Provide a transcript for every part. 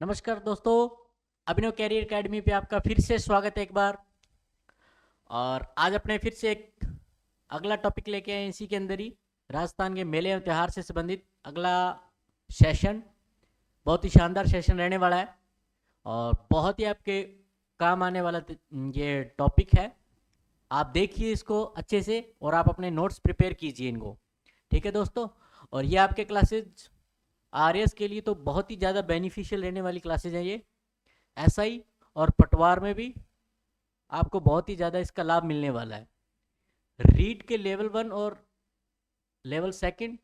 नमस्कार दोस्तों, अभिनव career academy पे आपका फिर से स्वागत है एक बार। और आज अपने फिर से एक अगला टॉपिक लेके आए इसी के अंदर ही राजस्थान के मेले एवं त्योहार से संबंधित अगला सेशन। बहुत ही शानदार सेशन रहने वाला है और बहुत ही आपके काम आने वाला ये टॉपिक है। आप देखिए इसको अच्छे से और आप अपने नोट्स प्रिपेयर कीजिए इनको, ठीक है दोस्तों। और ये आपके क्लासेज आरएस के लिए तो बहुत ही ज़्यादा बेनिफिशियल रहने वाली क्लासेज हैं ये। एसआई और पटवार में भी आपको बहुत ही ज़्यादा इसका लाभ मिलने वाला है। रीड के लेवल 1 और लेवल 2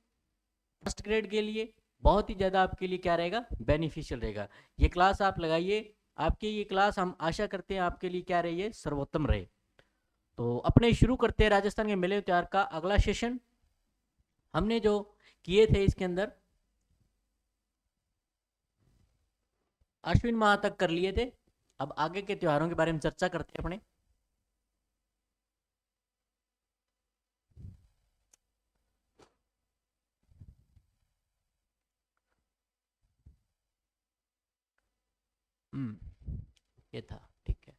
फर्स्ट ग्रेड के लिए बहुत ही ज़्यादा आपके लिए क्या रहेगा, बेनिफिशियल रहेगा। ये क्लास आप लगाइए, आपकी ये क्लास हम आशा करते हैं आपके लिए क्या रही है, सर्वोत्तम रहे। तो अपने शुरू करते हैं राजस्थान के मेले त्योहार का अगला सेशन। हमने जो किए थे इसके अंदर अश्विन माह तक कर लिए थे। अब आगे के त्योहारों के बारे में चर्चा करते हैं अपने। ये था, ठीक है।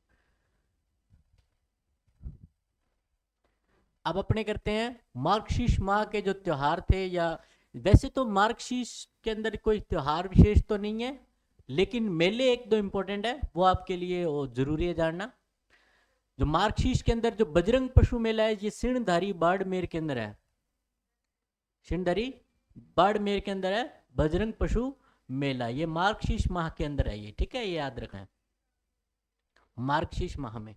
अब अपने करते हैं मार्गशीर्ष माह के जो त्योहार थे, या वैसे तो मार्गशीर्ष के अंदर कोई त्योहार विशेष तो नहीं है, लेकिन मेले एक दो इंपॉर्टेंट है, वो आपके लिए वो जरूरी है जानना। जो मार्गशीर्ष के अंदर जो बजरंग पशु मेला है, ये सिणधारी बाड़मेर के अंदर है। सिणधारी बाड़मेर के अंदर है बजरंग पशु मेला। ये मार्गशीर्ष माह के अंदर है ये, ठीक है, ये याद रखें। मार्गशीर्ष माह में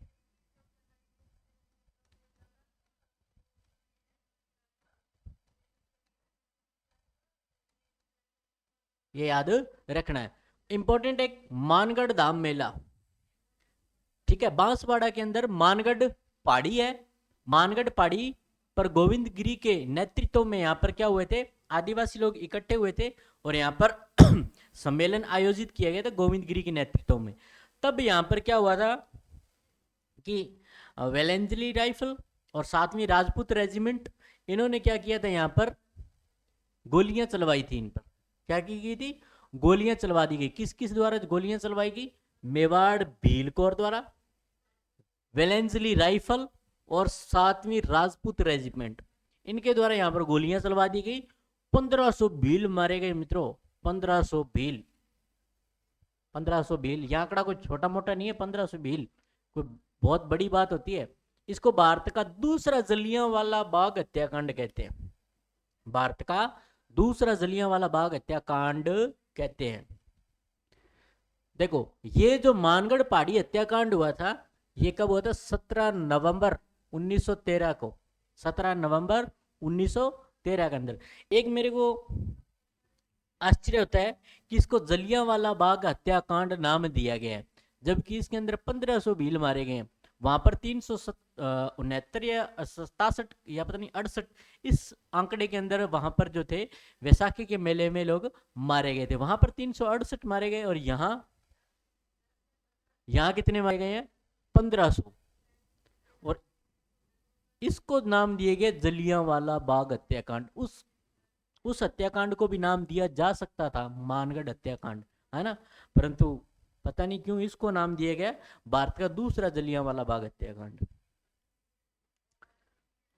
ये याद रखना है। इंपॉर्टेंट एक मानगढ़ धाम मेला, ठीक है। बांसवाड़ा के अंदर मानगढ़ पहाड़ी है। मानगढ़ पहाड़ी पर गोविंद गिरी के नेतृत्व में यहाँ पर क्या हुए थे, आदिवासी लोग इकट्ठे हुए थे और यहाँ पर सम्मेलन आयोजित किया गया था गोविंद गिरी के नेतृत्व में। तब यहाँ पर क्या हुआ था कि वेलेंजली राइफल और 7वीं राजपूत रेजिमेंट, इन्होंने क्या किया था, यहाँ पर गोलियां चलवाई थी। इन पर क्या की गई थी, गोलियां चलवा दी गई। किस किस द्वारा गोलियां चलवाई गई, मेवाड़ भील कौर द्वारा, वेलेंजली राइफल और 7वीं राजपूत रेजिमेंट, इनके द्वारा यहाँ पर गोलियां चलवा दी गई। 1500 भील मारे गए मित्रों, 1500 भील। 1500 भील, यह आंकड़ा कोई छोटा मोटा नहीं है। 1500 भील कोई बहुत बड़ी बात होती है। इसको भारत का दूसरा जलियांवाला बाग हत्याकांड कहते हैं। भारत का दूसरा जलियांवाला बाग हत्याकांड कहते हैं। देखो, ये जो मानगढ़ पहाड़ी हत्याकांड हुआ था, ये कब हुआ था, 17 नवंबर 1913 को। 17 नवंबर 1913 के अंदर। एक मेरे को आश्चर्य होता है कि इसको जलियांवाला बाग हत्याकांड नाम दिया गया है, जबकि इसके अंदर 1500 भील मारे गए हैं। वहां पर 369 या 67 या पता नहीं 68, इस आंकड़े के अंदर वहां पर जो थे वैसाखी के मेले में लोग मारे गए थे। वहां पर 368 मारे गए और यहाँ यहाँ कितने मारे गए हैं, 1500। और इसको नाम दिए गए जलियांवाला बाग हत्याकांड। उस हत्याकांड को भी नाम दिया जा सकता था मानगढ़ हत्याकांड, है ना, परंतु पता नहीं क्यों इसको नाम दिया गया भारत का दूसरा जलियांवाला बाग हत्याकांड।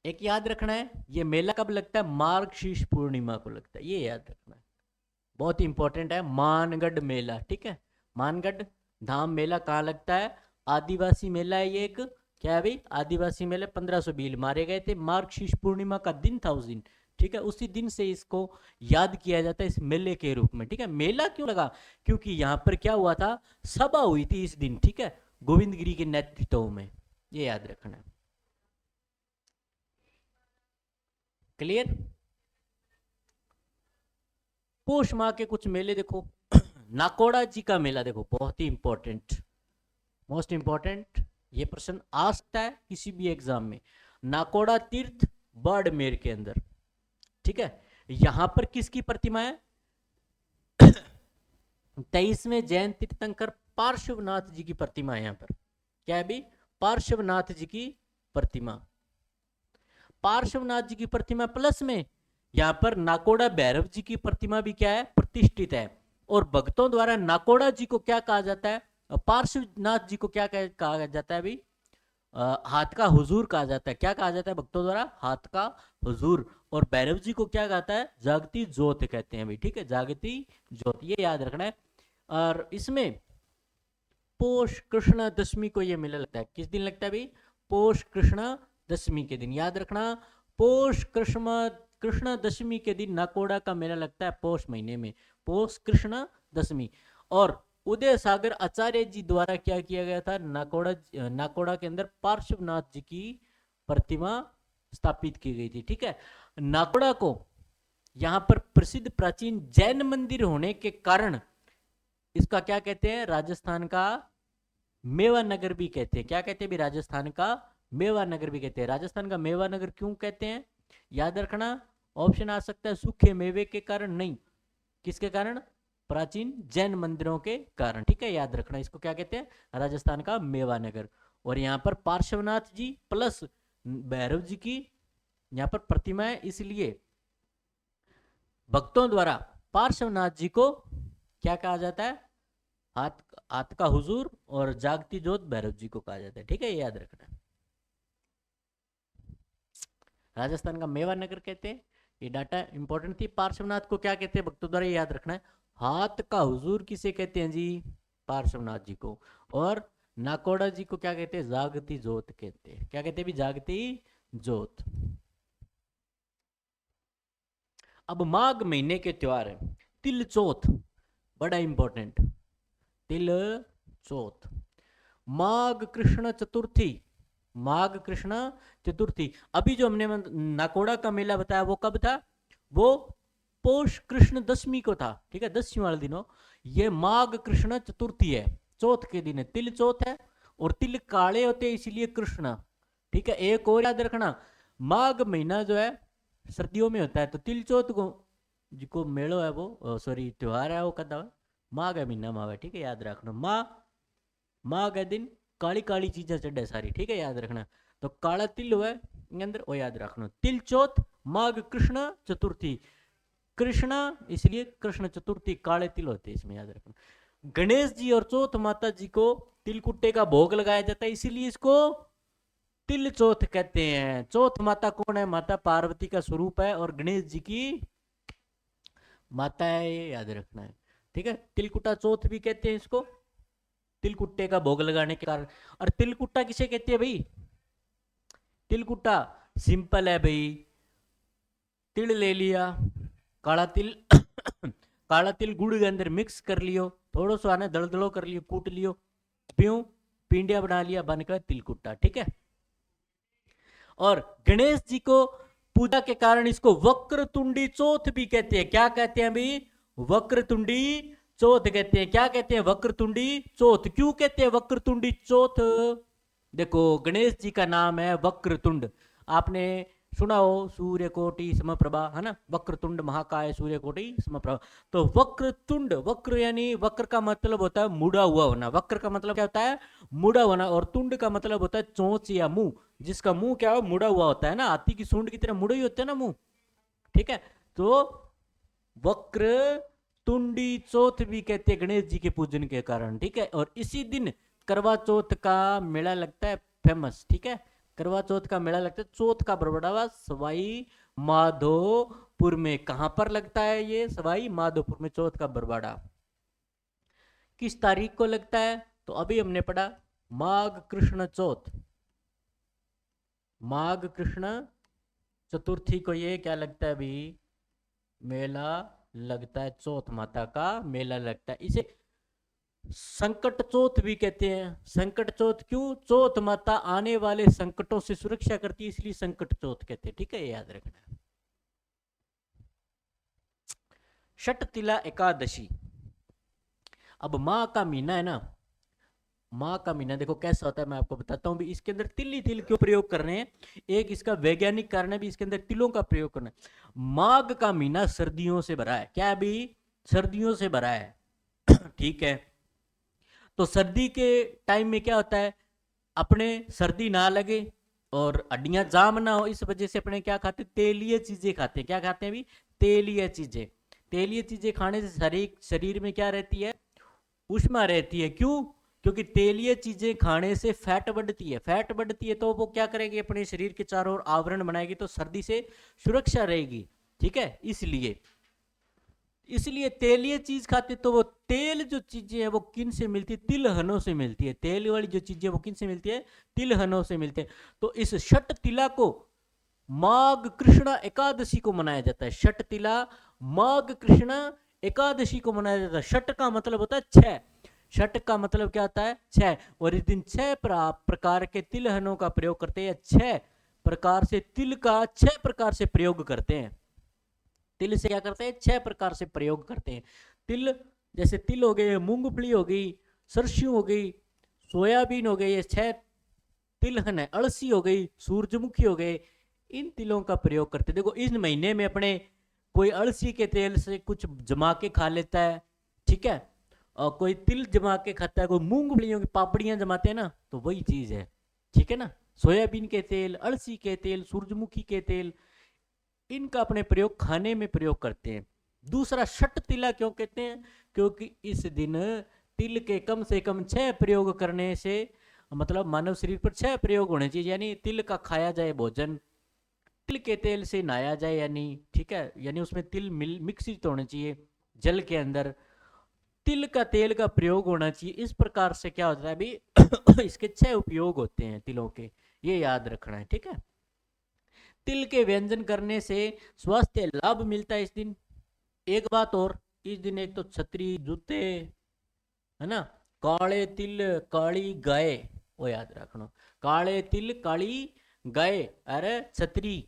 एक याद रखना है, ये मेला कब लगता है, मार्गशीर्ष पूर्णिमा को लगता है, ये याद रखना है, बहुत ही इंपॉर्टेंट है। मानगढ़ मेला, ठीक है। मानगढ़ धाम मेला कहाँ लगता है, आदिवासी मेला है ये एक। क्या है भाई, आदिवासी मेला। 1500 भील मारे गए थे, मार्गशीर्ष पूर्णिमा का दिन था उस दिन, ठीक है। उसी दिन से इसको याद किया जाता है इस मेले के रूप में, ठीक है। मेला क्यों लगा, क्योंकि यहाँ पर क्या हुआ था, सभा हुई थी इस दिन, ठीक है, गोविंद गिरी के नेतृत्व में, ये याद रखना है। क्लियर। पोष माह के कुछ मेले देखो। नाकोड़ा जी का मेला देखो, बहुत ही इंपॉर्टेंट, मोस्ट इंपॉर्टेंट, ये प्रश्न आ सकता है किसी भी एग्जाम में। नाकोड़ा तीर्थ बाड़मेर के अंदर, ठीक है। यहां पर किसकी प्रतिमा है, 23वें जैन तीर्थंकर पार्श्वनाथ जी की प्रतिमा है। यहां पर क्या है भी, पार्श्वनाथ जी की प्रतिमा। पार्श्वनाथ जी की प्रतिमा प्लस में यहां पर नाकोड़ा भैरव जी की प्रतिमा भी क्या है, प्रतिष्ठित है। और भक्तों द्वारा नाकोड़ा जी को क्या कहा जाता है, पार्श्वनाथ जी को क्या कहा जाता है अभी, हाथ का हुजूर कहा जाता है। क्या कहा जाता है भक्तों द्वारा, हाथ का हुजूर। और भैरव जी को क्या कहता है, जागती ज्योत कहते हैं अभी, ठीक है, जागती ज्योत, ये याद रखना है। और इसमें पोष कृष्ण दशमी को ये मेला लगता है। किस दिन लगता है भाई, पोष कृष्ण दशमी के दिन, याद रखना। पोष कृष्ण दशमी के दिन नाकोड़ा का मेला लगता है, पोष महीने में, पोष कृष्ण दशमी। और उदय सागर आचार्य जी द्वारा क्या किया गया था, नाकोड़ा के अंदर पार्श्वनाथ जी की प्रतिमा स्थापित की गई थी, ठीक है। नाकोड़ा को यहां पर प्रसिद्ध प्राचीन जैन मंदिर होने के कारण इसका क्या कहते हैं, राजस्थान का मेवा नगर भी कहते हैं। क्या कहते हैं भी, राजस्थान का मेवा नगर भी कहते हैं। राजस्थान का मेवा नगर क्यों कहते हैं, याद रखना। ऑप्शन आ सकता है सूखे मेवे के कारण, नहीं, किसके कारण, प्राचीन जैन मंदिरों के कारण, ठीक है, याद रखना। इसको क्या कहते हैं, राजस्थान का मेवा नगर। और यहाँ पर पार्श्वनाथ जी प्लस भैरव जी की यहाँ पर प्रतिमा है, इसलिए भक्तों द्वारा पार्श्वनाथ जी को क्या कहा जाता है, हाथ का हुजूर, और जागती ज्योत भैरव जी को कहा जाता है, ठीक है, ये याद रखना। राजस्थान का मेवा नगर कहते हैं, ये डाटा इंपॉर्टेंट थी। पार्श्वनाथ को क्या कहते हैं भक्तों द्वारा, याद रखना है। हाथ का हुजूर किसे कहते हैं जी, पार्श्वनाथ जी को। और नाकोड़ा जी को क्या कहते हैं, जागती ज्योत कहते हैं। क्या कहते हैं भी, जागती ज्योत। अब माघ महीने के त्योहार है, तिल चौथ, बड़ा इंपॉर्टेंट, तिल चौथ, माघ कृष्ण चतुर्थी, माघ कृष्ण चतुर्थी। अभी जो हमने नाकोड़ा का मेला बताया वो कब था, वो पौष कृष्ण दशमी को था, ठीक है, दशमी वाले दिनों। ये माघ कृष्ण चतुर्थी है, चौथ के दिन है, तिल चौथ है। और तिल काले होते हैं इसलिए कृष्ण, ठीक है। एक और याद रखना, माघ महीना जो है सर्दियों में होता है, तो तिल चौथ को जिको मेलो है वो, सॉरी त्योहार है वो कदा माघ महीना में आवे, ठीक है, याद रखना। माघ के दिन काली काली चीजें चढ़े सारी, ठीक है, याद रखना। तो काला तिल हुआ अंदर, वो याद रखना। तिल चौथ, माघ कृष्ण चतुर्थी, कृष्ण इसलिए कृष्ण चतुर्थी, काले तिल होते हैं इसमें, याद रखना। गणेश जी और चौथ माता जी को तिलकुट्टे का भोग लगाया जाता है, इसीलिए इसको तिल चौथ कहते हैं। चौथ माता कौन है, माता पार्वती का स्वरूप है, और गणेश जी की माता है, ये याद रखना है, ठीक है। तिलकुटा चौथ भी कहते हैं इसको, तिलकुट्टे का भोग लगाने के कारण। और तिलकुट्टा किसे कहते हैं भाई, तिलकुट्टा सिंपल है भाई, तिल ले लिया, काला तिल काला तिल गुड़ के अंदर मिक्स कर लियो, थोड़ा सा आने दलदलो कर लियो, कूट लियो, प्यूं पिंडिया बना लिया, बनकर तिलकुट्टा, ठीक है। और गणेश जी को पूजा के कारण इसको वक्रतुंडी चौथ भी कहते हैं। क्या कहते हैं भाई, वक्रतुंडी चौथ कहते हैं। क्या कहते हैं, वक्रतुंडी चौथ। क्यों कहते हैं वक्रतुंडी चौथ, देखो गणेश जी का नाम है वक्रतुंड, आपने सुना हो सूर्यकोटि समप्रभा, है ना, वक्रतुंड महाकाय सूर्यकोटि समप्रभा। तो वक्रतुंड, वक्र यानी वक्र का मतलब होता है मुड़ा हुआ होना, वक्र का मतलब क्या होता है, मुड़ा होना। और तुंड का मतलब होता है चोंच या मुंह, जिसका मुंह क्या हो, मुड़ा हुआ होता है ना, हाथी की सूंड की तरह मुड़े ही होते हैं ना मुंह, ठीक है। तो वक्र तुंडी चौथ भी कहते हैं गणेश जी के पूजन के कारण, ठीक है। और इसी दिन करवा चौथ का मेला लगता है, फेमस, ठीक है। करवा चौथ का मेला लगता है, चौथ का बरबड़ावा सवाई माधोपुर में। कहां पर लगता है ये, सवाई माधोपुर में चौथ का बरबड़ा। किस तारीख को लगता है, तो अभी हमने पढ़ा माघ कृष्ण चौथ, माघ कृष्ण चतुर्थी को ये क्या लगता है अभी, मेला लगता है, चौथ माता का मेला लगता है। इसे संकट चौथ भी कहते हैं। संकट चौथ क्यों, चौथ माता आने वाले संकटों से सुरक्षा करती है, इसलिए संकट चौथ कहते हैं, ठीक है, ये याद रखना। षटतिला एकादशी, अब माँ का महीना है ना, माँ का महीना देखो कैसा होता है, मैं आपको बताता हूँ भी। इसके अंदर तिल ही तिल क्यों प्रयोग कर रहे हैं, एक इसका वैज्ञानिक कारण है भी, इसके अंदर तिलों का प्रयोग करना है। माघ का महीना सर्दियों से भरा है, क्या भी, सर्दियों से भरा है ठीक है। तो सर्दी के टाइम में क्या होता है, अपने सर्दी ना लगे और हड्डियां जाम ना हो, इस वजह से अपने क्या खाते, तेलीय चीजें खाते हैं। क्या खाते हैं भी, तेलीय चीजें, तेलीय चीजें खाने से शरीर में क्या रहती है, ऊष्मा रहती है। क्यों? क्योंकि तेलीय चीजें खाने से फैट बढ़ती है, फैट बढ़ती है तो वो क्या करेगी, अपने शरीर के चारों ओर आवरण बनाएगी, तो सर्दी से सुरक्षा रहेगी। ठीक है, इसलिए इसलिए तेलीय चीज खाते तो वो तेल जो चीजें है वो किन से मिलती है, तिलहनों से मिलती है। तेल वाली जो चीजें वो किन से मिलती है, तिलहनों से मिलते हैं। तो इस षट तिला को माघ कृष्ण एकादशी को मनाया जाता है। षट तिला माघ कृष्ण एकादशी को मनाया जाता है। षट का मतलब होता है छह, षट का मतलब क्या होता है, छह। और इस दिन छह प्रकार के तिलहनों का प्रयोग करते हैं, छह प्रकार से तिल का छह प्रकार से प्रयोग करते हैं। तिल से क्या करते हैं, छह प्रकार से प्रयोग करते हैं। तिल, जैसे तिल हो गए, मूंगफली हो गई, सरसों हो गई, सोयाबीन हो गई, ये छह तिलहन है। अड़सी हो गई, सूरजमुखी हो गए, इन तिलों का प्रयोग करते। देखो इस महीने में अपने कोई अड़सी के तेल से कुछ जमा के खा लेता है, ठीक है, और कोई तिल जमा के खाता है, कोई मूंगफलियों की पापड़ियां जमाते हैं ना, तो वही चीज है। ठीक है ना, सोयाबीन के तेल, अड़सी के तेल, सूरजमुखी के तेल, इनका अपने प्रयोग खाने में प्रयोग करते हैं। दूसरा, षट तिला क्यों कहते हैं, क्योंकि इस दिन तिल के कम से कम छह प्रयोग करने से, मतलब मानव शरीर पर छह प्रयोग होने चाहिए, यानी तिल का खाया जाए भोजन, तिल के तेल से नहाया जाए, यानी ठीक है, यानी उसमें तिल मिक्सित होने चाहिए जल के अंदर, तिल का तेल का प्रयोग होना चाहिए। इस प्रकार से क्या होता है अभी इसके छह उपयोग होते हैं तिलों के, ये याद रखना है। ठीक है, तिल के व्यंजन करने से स्वास्थ्य लाभ मिलता है इस दिन। एक बात और, इस दिन एक तो छतरी, जूते, है ना, काले तिल काली गाय, वो याद रखना, काले तिल काली गाय, अरे छतरी,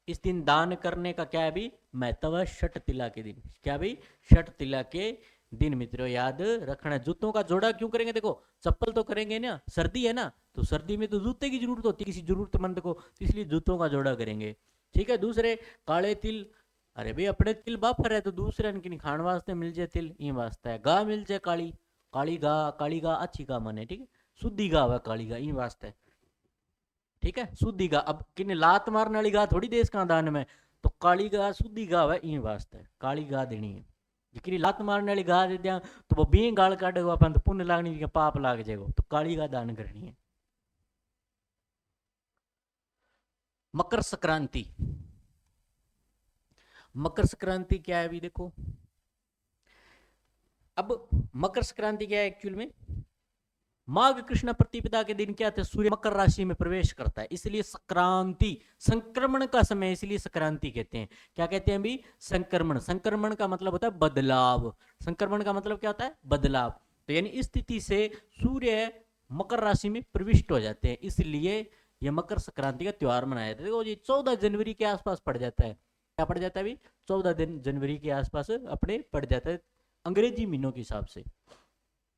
इस दिन दान करने का क्या है भी महत्व है, षट तिला के दिन। क्या भी, षट तिला के दिन मित्रों याद रखना। जूतों का जोड़ा क्यों करेंगे, देखो चप्पल तो करेंगे ना, सर्दी है ना, तो सर्दी में तो जूते की जरूरत होती है किसी जरूरतमंद को, तो इसलिए जूतों का जोड़ा करेंगे। ठीक है, दूसरे काले तिल, अरे भाई अपने तिल बाफर है तो दूसरे की खाण वास्ते मिल जाए तिल, ये वास्ता है। गा मिल जाए काली, काली गा, काली गा अच्छी गा माने, ठीक है, शुद्धि गा हुआ काली गा, ये वास्ते है। ठीक है, शुद्धि गा, अब किन्ने लात मारने वाली गा थोड़ी देश का दान में, तो काली गा शुद्धि गा है, ये वास्ते है काली गा देनी है। जिकरी लात मारने वाली गा दे दिया तो वो बी गाल काटेगा, अपन तो पुण्य लागनी के पाप लाग जाएगा, तो काली गा दान करनी है। मकर संक्रांति, मकर संक्रांति क्या है अभी देखो, अब मकर संक्रांति क्या है एक्चुअल में, माघ कृष्ण प्रतिपदा के दिन क्या थे, सूर्य मकर राशि में प्रवेश करता है, इसलिए संक्रांति, संक्रमण का समय, इसलिए संक्रांति कहते हैं। क्या कहते हैं अभी, संक्रमण। संक्रमण का मतलब होता है बदलाव, संक्रमण का मतलब क्या होता है, बदलाव। तो यानी इस स्थिति से सूर्य मकर राशि में प्रविष्ट हो जाते हैं, इसलिए यह मकर संक्रांति का त्योहार मनाया जाता है। देखो ये 14 जनवरी के आसपास पड़ जाता है, क्या पड़ जाता है अभी, 14 जनवरी के आसपास अपने पड़ जाता है अंग्रेजी महीनों के हिसाब से।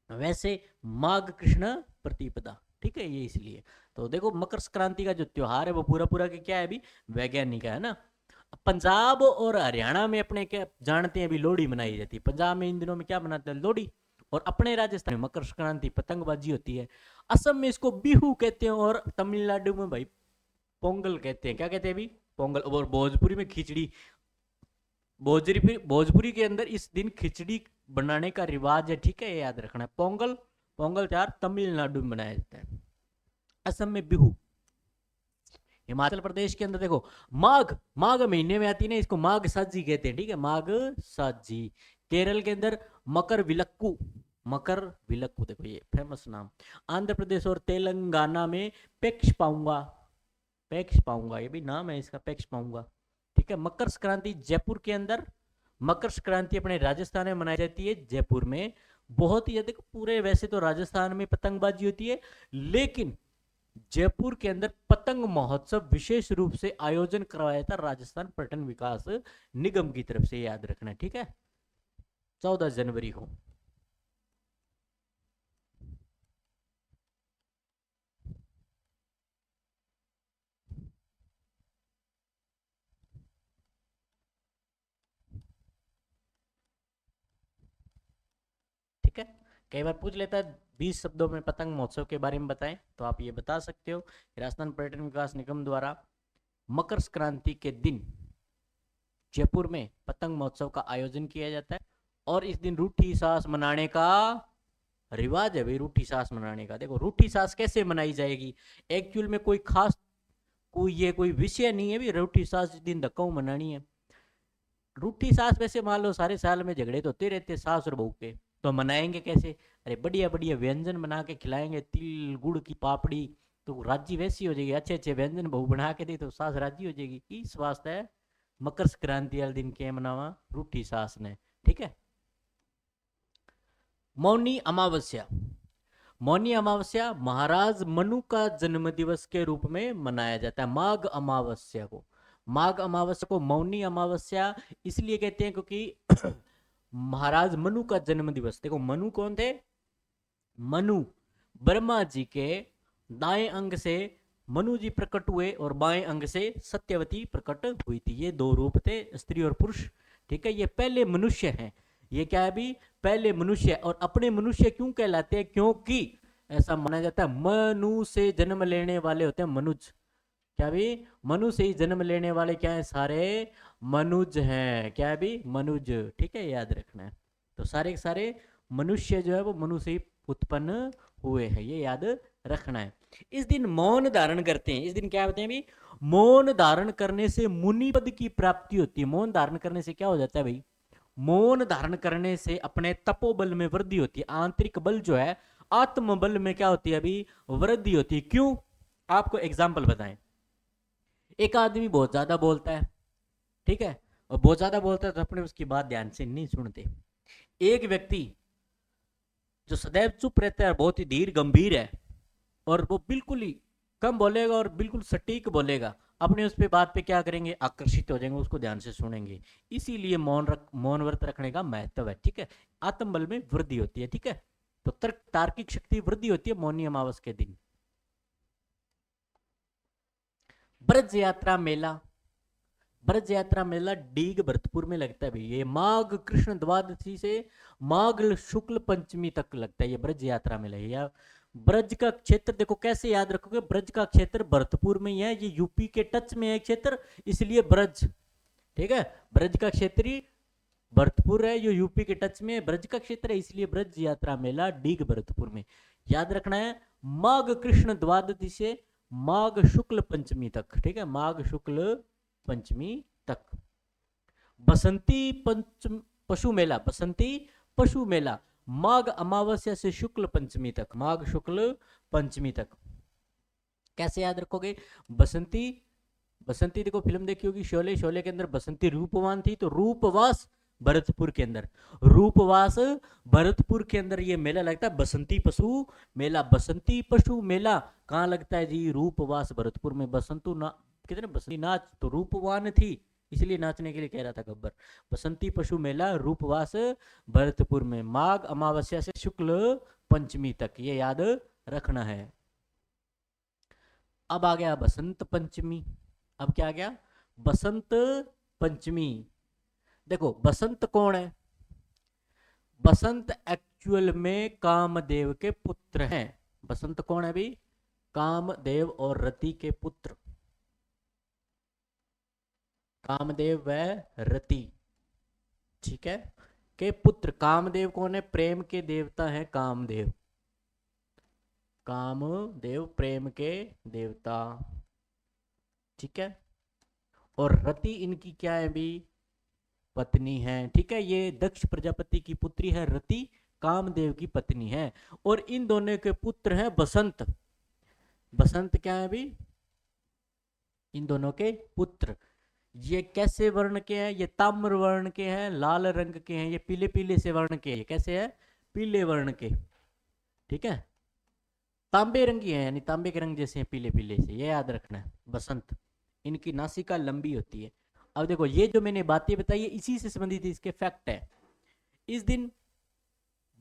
वैसे माघ कृष्ण प्रतिपदा, ठीक है, ये इसलिए। तो देखो मकर संक्रांति का जो त्योहार है वो पूरा पूरा के क्या है अभी, वैज्ञानिक है ना। पंजाब और हरियाणा में अपने क्या जानते हैं, अभी लोहड़ी मनाई जाती है। पंजाब में इन दिनों में क्या मनाते हैं, लोहड़ी। और अपने राजस्थान में मकर संक्रांति पतंगबाजी होती है। असम में इसको बिहू कहते हैं, और तमिलनाडु में भाई पोंगल कहते हैं। क्या कहते हैं अभी, पोंगल। और भोजपुरी में खिचड़ी, भोजपुरी के अंदर इस दिन खिचड़ी बनाने का रिवाज है, ठीक है, ये याद रखना है। पोंगल, पोंगल त्योहार तमिलनाडु में मनाया जाता है। असम में बिहू। हिमाचल प्रदेश के अंदर देखो माघ, माघ महीने में आती है ना, इसको माघ साजी कहते हैं, ठीक है, माघ साजी। केरल के अंदर मकर विलक्कू, मकर विलक्कू, देखो ये फेमस नाम। आंध्र प्रदेश और तेलंगाना में पेक्ष पाऊंगा, पेक्ष पाऊंगा, ये भी नाम है इसका, पेक्ष पाऊंगा। ठीक है, मकर संक्रांति जयपुर के अंदर, मकर संक्रांति अपने राजस्थान में मनाई जाती है, जयपुर में बहुत ही अधिक। पूरे वैसे तो राजस्थान में पतंगबाजी होती है, लेकिन जयपुर के अंदर पतंग महोत्सव विशेष रूप से आयोजन करवाया था राजस्थान पर्यटन विकास निगम की तरफ से, याद रखना, ठीक है, 14 जनवरी को। ठीक है, कई बार पूछ लेता है 20 शब्दों में पतंग महोत्सव के बारे में बताएं, तो आप ये बता सकते हो। राजस्थान पर्यटन विकास निगम द्वारा मकर संक्रांति के दिन जयपुर में पतंग महोत्सव का आयोजन किया जाता है और इस दिन रूठी सास मनाने का रिवाज है भाई। रूठी सास मनाने का, देखो रूठी सास कैसे मनाई जाएगी, एक्चुअल में कोई खास कोई विषय नहीं है भी रूठी सास जिस दिन धक्का मनानी है। रूठी सास वैसे मान लो सारे साल में झगड़े तो होते रहते सास और बहू के, तो मनाएंगे कैसे? अरे बढ़िया बढ़िया व्यंजन बना के खिलाएंगे, तिल गुड़ की पापड़ी, तो राजी वैसी हो जाएगी। अच्छे अच्छे व्यंजन बहू बना के दे तो सास राजी हो जाएगी। इस वास्ते मकर संक्रांति वाले दिन के मनावा रूठी सास ने, ठीक है। मौनी अमावस्या, मौनी अमावस्या महाराज मनु का जन्म दिवस के रूप में मनाया जाता है। माघ अमावस्या को, माघ अमावस्या को मौनी अमावस्या इसलिए कहते हैं क्योंकि महाराज मनु का जन्म दिवस, देखो मनु कौन थे? मनु ब्रह्मा जी के दाएं अंग से मनु जी प्रकट हुए और बाएं अंग से सत्यवती प्रकट हुई थी। ये दो रूप थे, स्त्री और पुरुष, ठीक है। ये पहले मनुष्य हैं, ये क्या है भी पहले मनुष्य। और अपने मनुष्य क्यों कहलाते हैं? क्योंकि ऐसा माना जाता है मनु से जन्म लेने वाले होते हैं मनुज। क्या भी मनु से ही जन्म लेने वाले क्या है? सारे मनुज हैं। क्या है भी? मनुज, ठीक है, याद रखना है। तो सारे के सारे मनुष्य जो है वो मनु से ही उत्पन्न हुए हैं, ये याद रखना है। इस दिन मौन धारण करते हैं। इस दिन क्या होते हैं भी? मौन धारण करने से मुनि पद की प्राप्ति होती है। मौन धारण करने से क्या हो जाता है भाई? मौन धारण करने से अपने तपोबल में वृद्धि होती है। आंतरिक बल जो है, आत्मबल में क्या होती है अभी? वृद्धि होती है। क्यों? आपको एग्जाम्पल बताएं। एक आदमी बहुत ज्यादा बोलता है, ठीक है, और बहुत ज्यादा बोलता है तो अपने उसकी बात ध्यान से नहीं सुनते। एक व्यक्ति जो सदैव चुप रहता है, बहुत ही धीर गंभीर है और वो बिल्कुल ही कम बोलेगा और बिल्कुल सटीक बोलेगा, अपने उस पे बात पे क्या करेंगे? आकर्षित हो जाएंगे, उसको ध्यान से सुनेंगे। इसीलिए मौन व्रत रखने का महत्व है, ठीक है। आत्मबल में वृद्धि होती है, ठीक है। तो तर्क तार्किक शक्ति वृद्धि होती है मौनी अमावस के दिन। ब्रज यात्रा मेला, ब्रज यात्रा मेला डीग भरतपुर में लगता है भाई। ये माघ कृष्ण द्वादशी से माघ शुक्ल पंचमी तक लगता है ये ब्रज यात्रा मेला। या ब्रज का क्षेत्र देखो कैसे याद रखोगे, ब्रज का क्षेत्र भरतपुर में ही है, ये यूपी के टच में है क्षेत्र, इसलिए ब्रज, ठीक है। ब्रज का क्षेत्र भरतपुर है, जो यूपी के टच में ब्रज का क्षेत्र है, इसलिए ब्रज यात्रा मेला डीग भरतपुर में। याद रखना है माघ कृष्ण द्वादशी से माघ शुक्ल पंचमी तक, ठीक है, माघ शुक्ल पंचमी तक। बसंती पंचम पशु मेला, बसंती पशु मेला माघ अमावस्या से शुक्ल पंचमी तक, माघ शुक्ल पंचमी तक। कैसे याद रखोगे? बसंती, बसंती देखो फिल्म देखी होगी शोले, शोले के अंदर बसंती रूपवान थी, तो रूपवास भरतपुर के अंदर, रूपवास भरतपुर के अंदर ये मेला लगता है बसंती पशु मेला। बसंती पशु मेला कहाँ लगता है जी? रूपवास भरतपुर में। बसंतु ना कितने बसंती नाच, तो रूपवान थी इसलिए नाचने के लिए कह रहा था गब्बर। बसंती पशु मेला रूपवास भरतपुर में, माघ अमावस्या से शुक्ल पंचमी तक, ये याद रखना है। अब आ गया बसंत पंचमी। अब क्या आ गया? बसंत पंचमी। देखो बसंत कौन है? बसंत एक्चुअल में कामदेव के पुत्र हैं। बसंत कौन है भी? कामदेव और रति के पुत्र, कामदेव व रति, ठीक है, के पुत्र। कामदेव कौन है? प्रेम के देवता है कामदेव, कामदेव प्रेम के देवता, ठीक है। और रति इनकी क्या है भी? पत्नी है, ठीक है। ये दक्ष प्रजापति की पुत्री है रति, कामदेव की पत्नी है। और इन दोनों के पुत्र हैं बसंत। बसंत क्या है भी? इन दोनों के पुत्र। ये कैसे वर्ण के हैं? ये ताम्र वर्ण के हैं, लाल रंग के हैं, ये पीले पीले से वर्ण के हैं। कैसे है? पीले वर्ण के, ठीक है, तांबे रंगी है, यानी तांबे के रंग जैसे हैं, पीले पीले से, ये याद रखना है। बसंत, इनकी नासिका लंबी होती है। अब देखो ये जो मैंने बातें बताई है इसी से संबंधित इसके फैक्ट है। इस दिन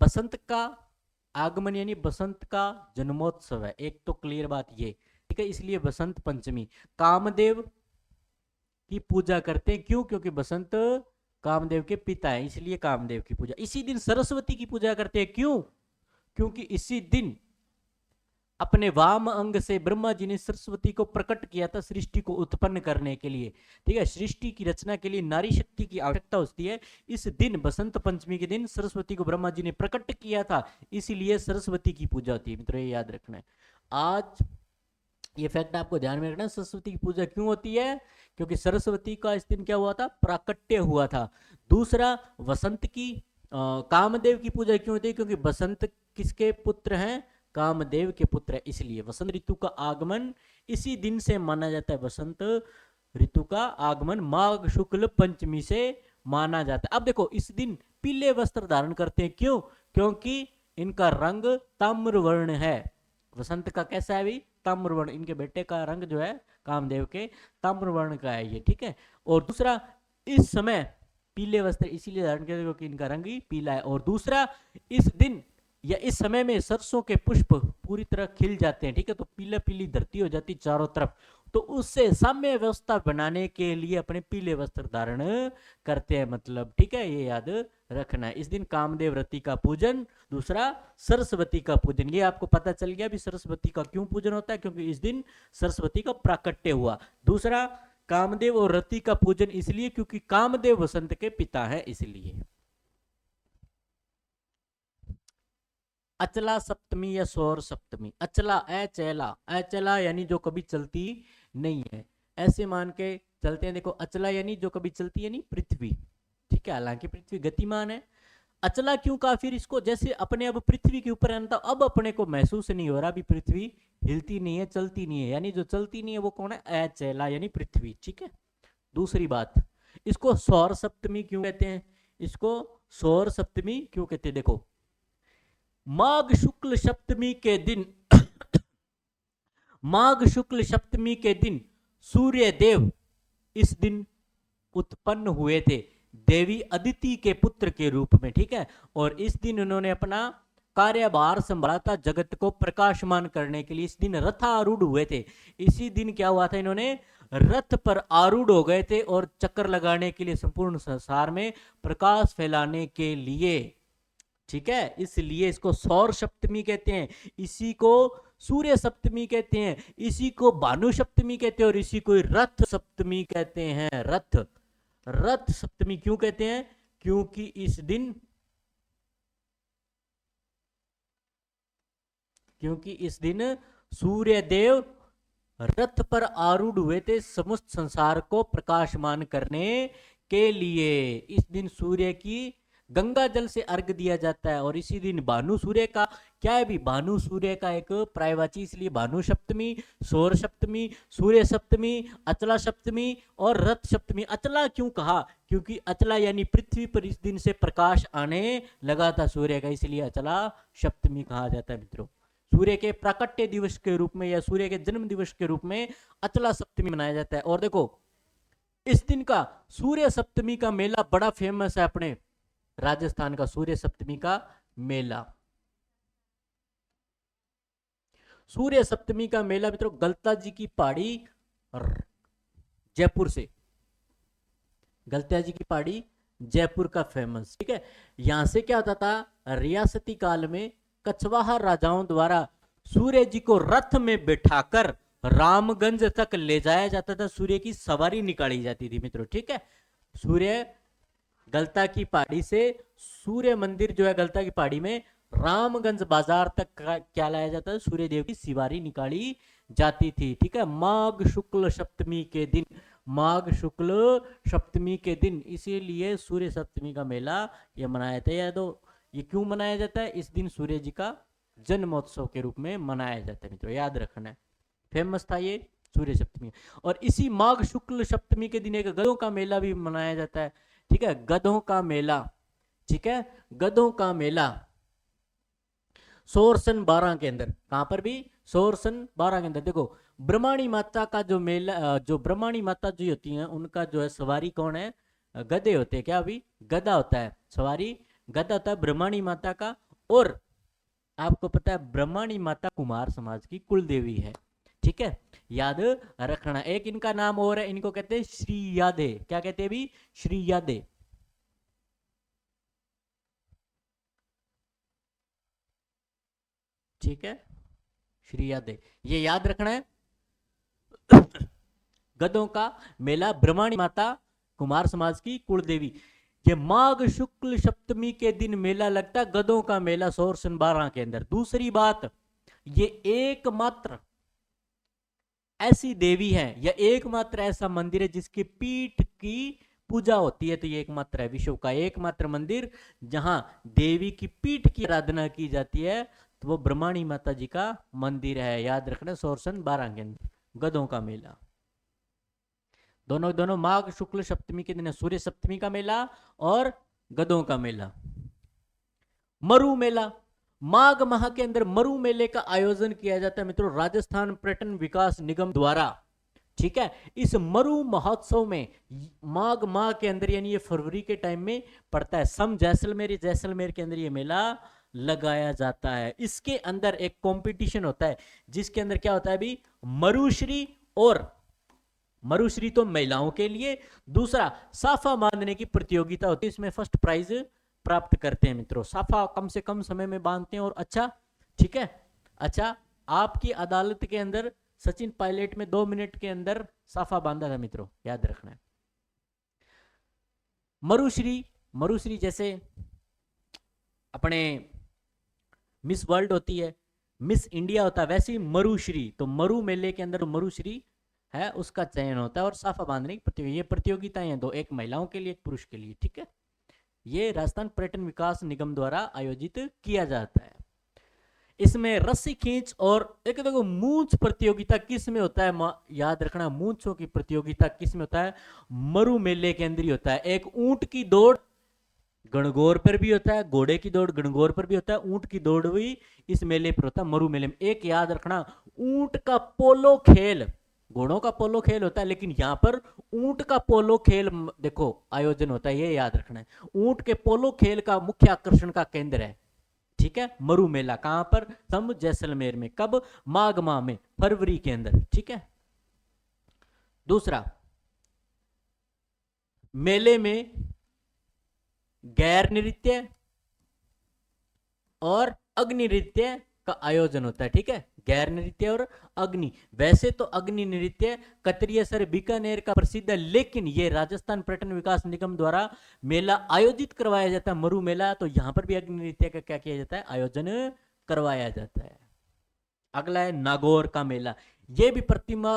बसंत का आगमन यानी बसंत का जन्मोत्सव है, एक तो क्लियर बात ये, ठीक है। इसलिए बसंत पंचमी। कामदेव की पूजा करते हैं, क्यों? क्योंकि बसंत कामदेव के पिता है, इसलिए कामदेव की पूजा। इसी दिन सरस्वती की पूजा करते हैं, क्यों? क्योंकि इसी दिन अपने वाम अंग से ब्रह्मा जी ने सरस्वती को प्रकट किया था सृष्टि को उत्पन्न करने के लिए। ठीक है, सृष्टि की रचना के लिए नारी शक्ति की आवश्यकता होती है। इस दिन बसंत पंचमी के दिन सरस्वती को ब्रह्मा जी ने प्रकट किया था, इसीलिए सरस्वती की पूजा होती है। मित्रों ये याद रखना है। आज ये फैक्ट आपको ध्यान में रखना, सरस्वती की पूजा क्यों होती है? क्योंकि सरस्वती का इस दिन क्या हुआ था? प्राकट्य हुआ था। दूसरा, वसंत की कामदेव की पूजा क्यों होती है? क्योंकि बसंत किसके पुत्र हैं? कामदेव के पुत्र है, इसलिए वसंत ऋतु का आगमन इसी दिन से माना जाता है। वसंत ऋतु का आगमन माघ शुक्ल पंचमी से माना जाता है। अब देखो, इस दिन पीले वस्त्र धारण करते हैं, क्यों? क्योंकि इनका रंग ताम्र वर्ण है। वसंत का कैसा है भी? ताम्र वर्ण। इनके बेटे का रंग जो है कामदेव के ताम्र वर्ण का है ये। ठीक है, और दूसरा, इस समय पीले वस्त्र इसीलिए धारण करते हैं क्योंकि इनका रंग ही पीला है। और दूसरा, इस दिन या इस समय में सरसों के पुष्प पूरी तरह खिल जाते हैं। ठीक है, तो पीला पीली धरती हो जाती चारों तरफ, तो उससे साम्य व्यवस्था बनाने के लिए अपने पीले वस्त्र धारण करते हैं, मतलब। ठीक है, ये याद रखना है। इस दिन कामदेव रति का पूजन, दूसरा सरस्वती का पूजन। ये आपको पता चल गया भी सरस्वती का क्यों पूजन होता है, क्योंकि इस दिन सरस्वती का प्राकट्य हुआ। दूसरा, कामदेव और रति का पूजन इसलिए क्योंकि कामदेव वसंत के पिता है, इसलिए। अचला सप्तमी या सौर सप्तमी। अचला, अचला, अचला यानी जो कभी चलती नहीं है, ऐसे मान के चलते हैं। देखो, अचला यानी जो कभी चलती, यानी पृथ्वी। ठीक है, हालांकि पृथ्वी गतिमान है। अचला क्यों कहा फिर इसको? जैसे अपने अब पृथ्वी के ऊपर है, अब अपने को महसूस नहीं हो रहा, अभी पृथ्वी हिलती नहीं है, चलती नहीं है, यानी जो चलती नहीं है वो कौन है? अचला यानी पृथ्वी। ठीक है, दूसरी बात, इसको सौर सप्तमी क्यों कहते हैं? इसको सौर सप्तमी क्यों कहते हैं? देखो, माघ शुक्ल सप्तमी के दिन माघ शुक्ल सप्तमी के दिन सूर्य देव इस दिन उत्पन्न हुए थे, देवी अदिति के पुत्र के रूप में। ठीक है, और इस दिन उन्होंने अपना कार्यभार संभाला था जगत को प्रकाशमान करने के लिए। इस दिन रथारूढ़ हुए थे। इसी दिन क्या हुआ था? इन्होंने रथ पर आरूढ़ हो गए थे और चक्कर लगाने के लिए, संपूर्ण संसार में प्रकाश फैलाने के लिए। ठीक है, इसलिए इसको सौर सप्तमी कहते हैं, इसी को सूर्य सप्तमी कहते हैं, इसी को भानु सप्तमी कहते हैं, और इसी को रथ सप्तमी कहते हैं। रथ, रथ सप्तमी क्यों कहते हैं? क्योंकि इस दिन सूर्य देव रथ पर आरूढ़ हुए थे समस्त संसार को प्रकाशमान करने के लिए। इस दिन सूर्य की गंगा जल से अर्घ दिया जाता है, और इसी दिन भानु सूर्य का क्या है भी? भानु सूर्य का एक पर्यायवाची, इसलिए भानु सप्तमी, सौर सप्तमी, सूर्य सप्तमी, अचला सप्तमी और रथ सप्तमी। अचला क्यों कहा? क्योंकि अचला यानी पृथ्वी पर इस दिन से प्रकाश आने लगा था सूर्य का, इसलिए अचला सप्तमी कहा जाता है। मित्रों, सूर्य के प्राकट्य दिवस के रूप में या सूर्य के जन्म दिवस के रूप में अचला सप्तमी मनाया जाता है। और देखो, इस दिन का सूर्य सप्तमी का मेला बड़ा फेमस है अपने राजस्थान का। सूर्य सप्तमी का मेला, सूर्य सप्तमी का मेला मित्रों गलता जी की पहाड़ी, जयपुर से, गलता जी की पहाड़ी जयपुर का फेमस। ठीक है, यहां से क्या होता था? रियासती काल में कछवाहा राजाओं द्वारा सूर्य जी को रथ में बिठाकर रामगंज तक ले जाया जाता था, सूर्य की सवारी निकाली जाती थी। मित्रों, ठीक है, सूर्य गलता की पहाड़ी से सूर्य मंदिर जो है गलता की पहाड़ी में, रामगंज बाजार तक क्या लाया जाता है? सूर्य देव की सवारी निकाली जाती थी। ठीक है, माघ शुक्ल सप्तमी के दिन, माघ शुक्ल सप्तमी के दिन, इसीलिए सूर्य सप्तमी का मेला ये मनाया था। या तो ये क्यों मनाया जाता है? इस दिन सूर्य जी का जन्मोत्सव के रूप में मनाया जाता है। मित्रों, याद रखना है, फेमस था ये सूर्य सप्तमी। और इसी माघ शुक्ल सप्तमी के दिन एक गधों का मेला भी मनाया जाता है। ठीक है, गधों का मेला। ठीक है, गधों का मेला सोरसन 12 के अंदर, कहां पर भी? सोरसन 12 के अंदर। देखो, ब्रह्माणी माता का जो मेला, जो ब्रह्माणी माता जी होती हैं उनका जो है सवारी कौन है? गधे होते हैं। क्या अभी? गधा होता है सवारी, गधा होता है ब्रह्माणी माता का। और आपको पता है ब्रह्माणी माता कुमार समाज की कुल देवी है। ठीक है, याद रखना। एक इनका नाम और है, इनको कहते हैं श्री यादे। क्या कहते हैं भी? श्री यादे। ठीक है, श्री यादे, ये याद रखना है। गधों का मेला, ब्रह्माणी माता कुमार समाज की कुलदेवी। ये माघ शुक्ल सप्तमी के दिन मेला लगता है गधों का मेला सोरसन 12 के अंदर। दूसरी बात, ये एकमात्र ऐसी देवी है या एकमात्र ऐसा मंदिर है जिसकी पीठ की पूजा होती है। तो ये एकमात्र है, विश्व का एकमात्र मंदिर जहां देवी की पीठ की आराधना की जाती है, तो वो ब्रह्माणी माता जी का मंदिर है। याद रखना, सोरसन 12 के अंदर गधों का मेला। दोनों दोनों माघ शुक्ल सप्तमी के दिन सूर्य सप्तमी का मेला और गधों का मेला। मरु मेला, माघ माह के अंदर मरु मेले का आयोजन किया जाता है मित्रों, राजस्थान पर्यटन विकास निगम द्वारा। ठीक है, इस मरु महोत्सव में माघ माह के अंदर यानी ये फरवरी के टाइम में पड़ता है। सम जैसलमेर, जैसलमेर के अंदर ये मेला लगाया जाता है। इसके अंदर एक कंपटीशन होता है जिसके अंदर क्या होता है अभी, मरुश्री, और मरुश्री तो महिलाओं के लिए, दूसरा साफा बांधने की प्रतियोगिता होती है। इसमें फर्स्ट प्राइज प्राप्त करते हैं मित्रों। साफा कम से कम समय में बांधते हैं और अच्छा, ठीक है। अच्छा, आपकी अदालत के अंदर सचिन पायलट में 2 मिनट के अंदर साफा बांधा था मित्रों, याद रखना है। मरुश्री, मरुश्री जैसे अपने मिस वर्ल्ड होती है, मिस इंडिया होता है, वैसे ही मरुश्री, तो मरु मेले के अंदर मरुश्री है उसका चयन होता है और साफा बांधने की प्रतियोगिता। ये प्रतियोगिताएं हैं दो, एक महिलाओं के लिए एक पुरुष के लिए। ठीक है, ये राजस्थान पर्यटन विकास निगम द्वारा आयोजित किया जाता है। इसमें रस्सी खींच और एक देखो मूंछ प्रतियोगिता किस में होता है, याद रखना, मूंछों की प्रतियोगिता किस में होता है, मरु मेले के अंदर ही होता है। एक ऊंट की दौड़ गणगौर पर भी होता है, घोड़े की दौड़ गणगौर पर भी होता है, ऊंट की दौड़ भी इस मेले पर होता है, मरु मेले में। एक याद रखना, ऊंट का पोलो खेल, घोड़ों का पोलो खेल होता है, लेकिन यहां पर ऊंट का पोलो खेल देखो आयोजन होता है, ये याद रखना है। ऊंट के पोलो खेल का मुख्य आकर्षण का केंद्र है। ठीक है, मरु मेला कहां पर, सम जैसलमेर में। कब, माघ माह में, फरवरी के अंदर। ठीक है, दूसरा, मेले में गैर नृत्य और अग्नि नृत्य का आयोजन होता है। ठीक है, गैर नृत्य और अग्नि। वैसे तो अग्नि नृत्य कतरियासर बीकानेर का प्रसिद्ध है, लेकिन ये राजस्थान पर्यटन विकास निगम द्वारा मेला आयोजित करवाया जाता है, मरु मेला, तो यहां पर भी अग्नि नृत्य का क्या किया जाता है, आयोजन करवाया जाता है। अगला है नागौर का मेला। ये भी प्रतिमा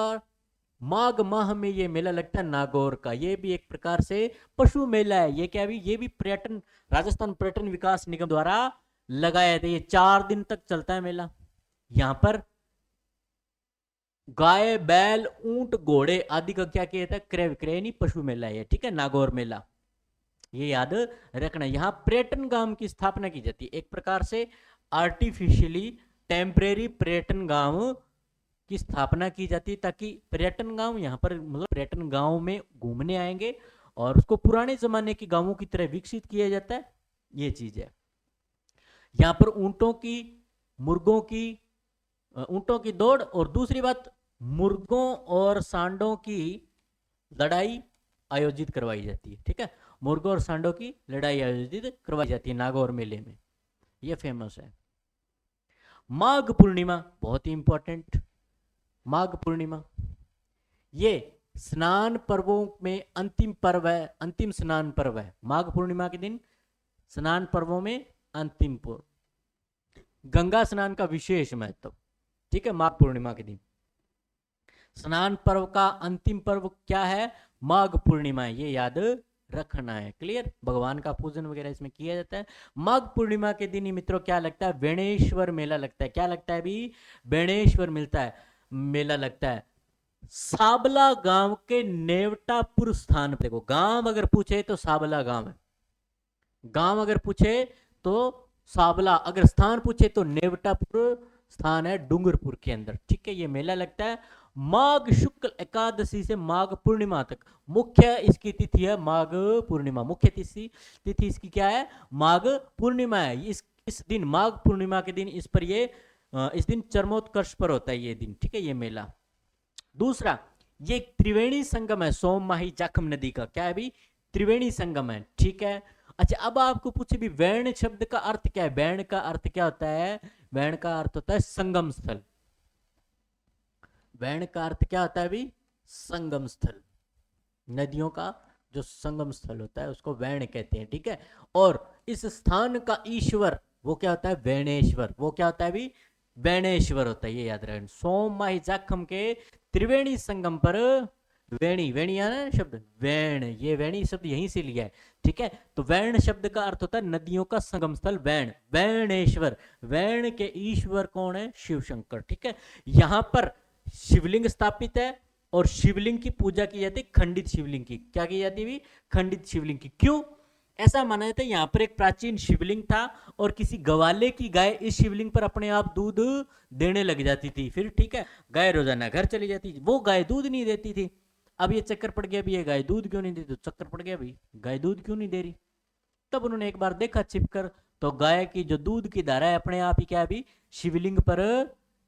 माघ माह में ये मेला लगता है नागौर का। ये भी एक प्रकार से पशु मेला है। ये क्या भी, ये भी पर्यटन, राजस्थान पर्यटन विकास निगम द्वारा लगाया जाता है। ये 4 दिन तक चलता है मेला। यहां पर गाय, बैल, ऊंट, घोड़े आदि का क्या किया जाता है, क्रय विक्रय, नहीं पशु मेला है। ठीक है, नागौर मेला, ये याद रखना। यहां पर्यटन गांव की स्थापना की जाती है, एक प्रकार से आर्टिफिशियली टेम्परेरी पर्यटन गांव की स्थापना की जाती है, ताकि पर्यटन गांव यहाँ पर मतलब पर्यटन गांव में घूमने आएंगे और उसको पुराने जमाने के गांवों की तरह विकसित किया जाता है। ये चीज है। यहाँ पर ऊंटों की, मुर्गों की, ऊंटों की दौड़, और दूसरी बात मुर्गों और सांडों की लड़ाई आयोजित करवाई जाती है। ठीक है, मुर्गों और सांडों की लड़ाई आयोजित करवाई जाती है नागौर मेले में, ये फेमस है। माघ पूर्णिमा बहुत ही इंपॉर्टेंट। माघ पूर्णिमा ये स्नान पर्वों में अंतिम पर्व है, अंतिम स्नान पर्व है। माघ पूर्णिमा के दिन स्नान पर्वों में अंतिम पर्व, गंगा स्नान का विशेष महत्व। ठीक है, माघ पूर्णिमा के दिन स्नान पर्व का अंतिम पर्व क्या है, माघ पूर्णिमा, ये याद रखना है। क्लियर, भगवान का पूजन वगैरह इसमें किया जाता है। माघ पूर्णिमा के दिन ही मित्रों क्या लगता है, बेणेश्वर मेला लगता है। क्या लगता है अभी, बेणेश्वर मिलता है, मेला लगता है साबला गांव के नेवटापुर स्थान पे। देखो, गांव अगर पूछे तो साबला गांव है, गांव अगर पूछे तो साबला, अगर स्थान पूछे तो नेवटापुर स्थान है डूंगरपुर के अंदर। ठीक है, ये मेला लगता है माघ शुक्ल एकादशी से माघ पूर्णिमा तक। मुख्य इसकी तिथि है माघ पूर्णिमा, मुख्य तिथि इसकी क्या है, माघ पूर्णिमा है। इस दिन माघ पूर्णिमा के दिन इस पर ये इस दिन चरमोत्कर्ष पर होता है ये दिन। ठीक है, ये मेला। दूसरा, ये त्रिवेणी संगम है सोममाही जाखम नदी का। क्या है अभी, त्रिवेणी संगम है। ठीक है, अच्छा, अब आपको पूछे भी वैण शब्द का अर्थ क्या है। वैण का अर्थ क्या होता है, वैण का अर्थ होता है संगम स्थल। वैण का अर्थ क्या होता है भी? संगम स्थल। नदियों का जो संगम स्थल होता है उसको वैण कहते हैं, ठीक है। और इस स्थान का ईश्वर वो क्या होता है? वैणेश्वर। वो क्या होता है भी? वैणेश्वर होता है, ये याद रखना। सोम माही जाखम के त्रिवेणी संगम पर वेणी, वेणी है ना शब्द, वैण, ये वेणी शब्द यहीं से लिया है, ठीक है। तो वैण शब्द का अर्थ होता है नदियों का संगम स्थल, वैण, वैणेश्वर। वैण के ईश्वर कौन है? शिव शंकर, ठीक है। यहां पर शिवलिंग स्थापित है और शिवलिंग की पूजा की जाती है, खंडित शिवलिंग की। क्या की जाती है? खंडित शिवलिंग की। क्यों ऐसा माना जाता है? यहाँ पर एक प्राचीन शिवलिंग था और किसी गवाले की गाय इस शिवलिंग पर अपने आप दूध देने लग जाती थी। फिर ठीक है, गाय रोजाना घर चली जाती, वो गाय दूध नहीं देती थी। अब ये चक्कर पड़ गया भी, ये गाय दूध क्यों नहीं देती? तो चक्कर पड़ गया भाई, गाय दूध क्यों नहीं दे रही। तब उन्होंने एक बार देखा छिपकर, तो गाय की जो दूध की धारा है अपने आप ही क्या भी शिवलिंग पर